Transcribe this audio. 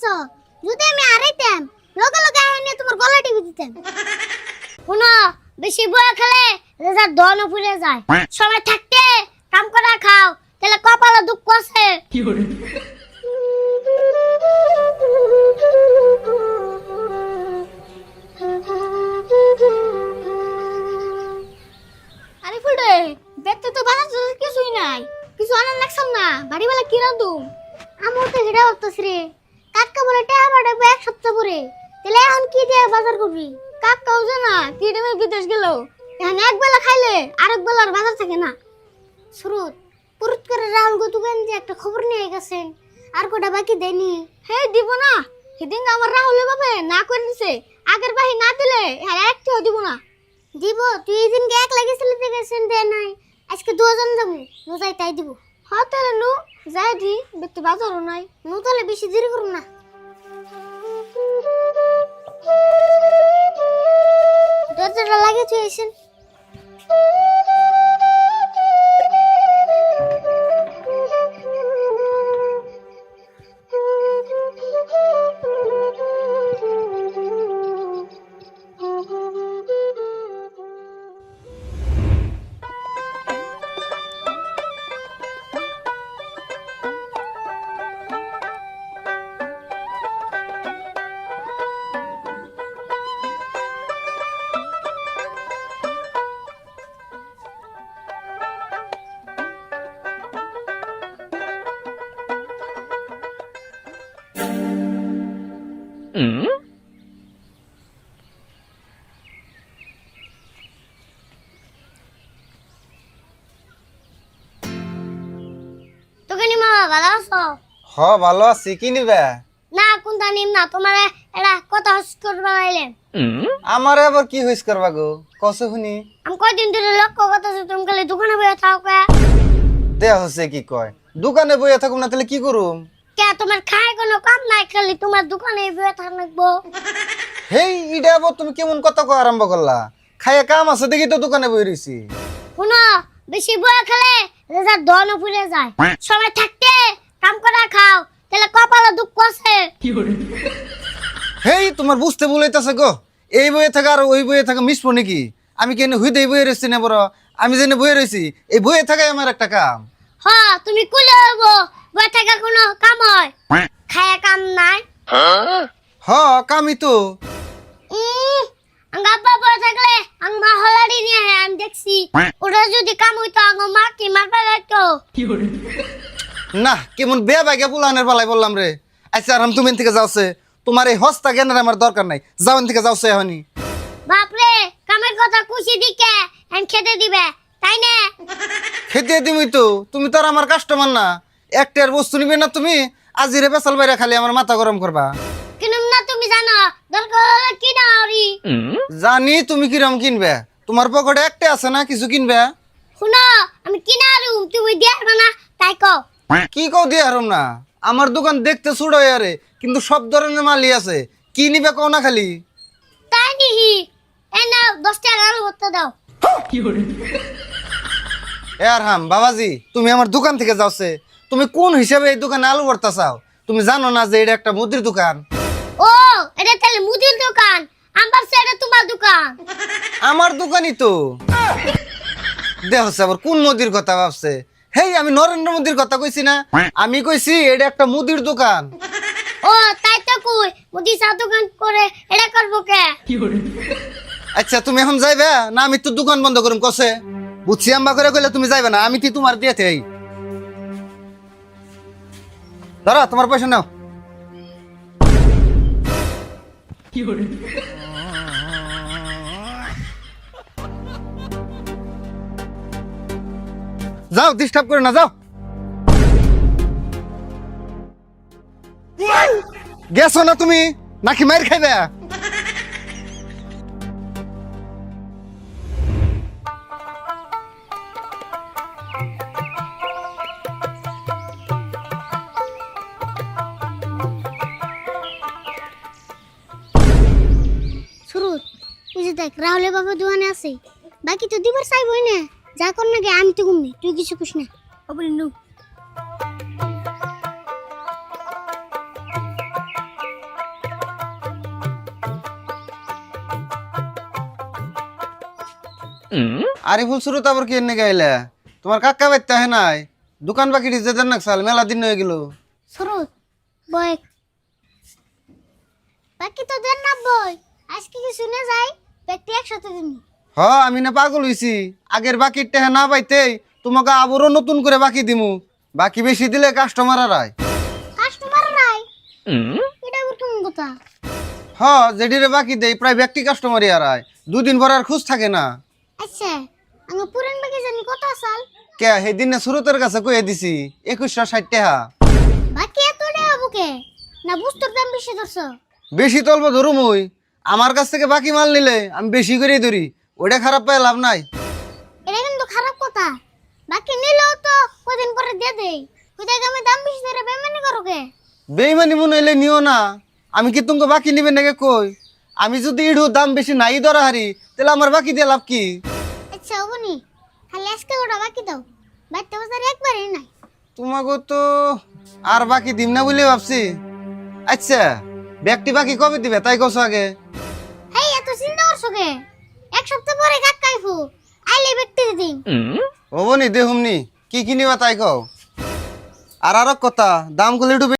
যদি আমি আড়াইতাম লগে লগে আইনে তোমার গলা টিপে দিতাম। শুনো, বেশি বয়া খেলে রেজাল্ট দন ফুরে যায়। সবাই থাকতে কাম করা খাও, তাহলে কপালে দুঃখ আছে। আরে ফুলডে, দেখতে তো বাজার কিছুই নাই, কিছু আনার লাগছাম না। বাড়িওয়ালা কি রাঁধুম? আমার তো হেডা হতাস রে। কাকা বলে টাকা পাঠাবো এক সপ্তাহ পরে, তাহলে এখন কি দিয়ে বাজার করবি? কাকাও জানা কি দেবে বিদেশ গেল, এখন এক বেলা খাইলে আরেক বেলার বাজার থাকে না। সুরত পুরুত করে রাহুল গতুকান যে একটা খবর নিয়ে গেছেন, আর কোটা বাকি দেয়নি। হে দিব না, সেদিন আমার রাহুলের বাপে না করে দিছে, আগের বাহি না দিলে হ্যাঁ একটাও দিব না। দিব, তুই এই দিনকে এক লাগিয়েছিলি গেছেন দে নাই, আজকে দুজন যাবো, নু যাই তাই দিব। হ্যাঁ তাহলে নু যাই দি, দেখতে বাজারও নাই, নু তাহলে বেশি দেরি করুন না। দরজাটা লাগিয়ে চুয়েছেন। ভালো আছো? হ ভালো আছি। কি নিবে? না কোনটা নিম না, তোমার এটা কথা হস করবা আইলেন। আমারে আবার কি হইস করবা গো? কসে শুনি। আমি কয়দিন ধরে লক্ষ্য করতেছি তুমি খালি দোকানে বসে থাকো কে। দে হচ্ছে কি কয়, দোকানে বইয়া থাকুম না তাহলে কি করুম? কে তোমার খায় কোনো কাম নাই, খালি তোমার দোকানে বসে থাকবো। হেই ইডা আবার তুমি কেমন কথা কয় আরম্ভ করলা? খাইয়া কাম আছে দেখি তো দোকানে বই রইছি। শুনো, বেশি বয়া খেলে রেজাল্ট দন ফুরে যায়। সবাই থাকতে কাম করা খাও, তাহলে কপালে দুঃখ আছে। হেই তোমার বুঝতে বলাইতাছে গো, এই বইয়ে থাকা আর ওই বইয়ে থাকা মিশবো নাকি? আমি কেন হুইদে বইয়ে রয়েছি না বড়, আমি যেন বইয়ে রয়েছি এই বইয়ে থাকাই আমার একটা কাম। হ্যাঁ তুমি কুলে হবো, বয়া থাকা কোনো কাম হয়? খায়া কাম নাই। হ কামই তো। আব্বা বয়ে থাকলে মা হলাড়ি নিয়ে আমি দেখছি, ওটা যদি কাম হইতো মা কি মারবা লাগতো। না কেমন বেয়া বাগিয়া পুলানের পালাই বললাম রে। আচ্ছা আরাম তুমি থেকে যাওছে, তোমার এই হস্তা জ্ঞানের আমার দরকার নাই, যাও থেকে যাওছে এখনই। বাপরে, কামের কথা খুশি দিকে খেতে দিবে তাই না? খেতে দিবি তো, তুমি তো আর আমার কাস্টমার না। একটার বস্তু নিবে না তুমি, আজিরে বেসাল বাইরে খালি আমার মাথা গরম করবা। কিনুম না তুমি জানো, দরকার হলে কিনা আরি। জানি তুমি কিরম কিনবে, তোমার পকেটে একটা আছে না কিছু কিনবে। শুনো, আমি কিনা আরু, তুমি দিয়ে না তাই কও। কি কও দিয়ে হারম না? আমার দোকান দেখতে ছোট আরে, কিন্তু সব ধরনের মালই আছে। কি নিবে কও না খালি। তাই নিহি, এ নাও 10 টাকা আরো ভর্তা দাও। এ আর হাম বাবাজি, তুমি আমার দোকান থেকে যাওছে, তুমি কোন হিসাবে এই দোকানে আলু ভর্তা চাও? তুমি জানো না যে এটা একটা মুদির দোকান? ও এটা তাহলে মুদির দোকান, আমার সেটা তোমার দোকান। আমার দোকানই তো। দেখছে আবার কোন মুদির কথা ভাবছে। হেই আমি নরেন্দ্র মোদির কথা কইছি না, আমি কইছি এটা একটা মুদির দোকান। ও তাই তো কই, মুদি চা দোকান করে এটা করবো কে? আচ্ছা তুমি এখন যাইবে না আমি তো দোকান বন্ধ করুম কসে? বুঝছি আম্বা করে কইলে তুমি যাইবে না, আমি কি তোমার দিয়েতে এই ধরো তোমার পয়সা নাও। যাও ডিস্টার্ব করে না, যাও। গেছো না তুমি নাকি মাইর খাইবে? সুরত, ওই যে দেখ রাহুলের বাবা দোকানে আছে, বাকি তো দিবার চাইবই না। যা কর না গে আমি তো ঘুমনি, তুই কিছু কুছ না। ও বলি নু আরিফুল শুরু তো আবার কি এনে গাইলে তোমার কাকা বাইতে হে নাই দোকান বাকি যে দেন নাকসাল মেলা দিন হয়ে গেল শুরু বয় বাকি তো দেন না বই আজকে কি শুনে যাই ব্যক্তি একসাথে দিন হ আমি না পাগল হইছি আগের বাকির টেহা না পাইতেই তোমাকে আবারও নতুন করে বাকি দিমু বাকি বেশি দিলে কাস্টমার আয় কাস্টমার নাই এটা কেমন কথা হ যেডিরে বাকি দেই প্রায় ব্যক্তি কাস্টমারই আয় দুদিন পর আর খোঁজ থাকে না আচ্ছা আমি পুরান বাকি জানি কত সাল কে সেদিনে সুরতের কাছে কয়ে দিছি 2160 টাকা বাকি এত টাকা বুকে না বুঝতোর দাম বেশি ধরছ বেশি তলব ধরুম ওই আমার কাছ থেকে বাকি মাল নিলে আমি বেশি করেই ধরি ওটা খারাপ পাই লাভ নাই এটা কিন্তু খারাপ কথা বাকি নিলেও তো কদিন পরে দিয়ে দেই কোথায় আমি দাম বেশি ধরে বেমানি করো কে বেইমানি মনে হইলে নিও না আমি কি তোমাকে বাকি নিবে নাকি কই আমি যদি ইড়ু দাম বেশি নাই ধরা হারি তাহলে আমার বাকি দিয়ে লাভ কি আচ্ছা হবনি খালি আজকে ওটা বাকি দাও বাড়তে বাজার একবারই নাই তোমাকে তো আর বাকি দিম না বলে ভাবছি আচ্ছা ব্যক্তি বাকি কবে দিবে তাই কছো আগে হেই এত চিন্তা করছো কে এক সপ্তাহ পরে কাক কাইফু আইলে ব্যক্তি দিন হবনি দেহুমনি কি কিনিবা তাই কও আর কথা দাম গুলো একটু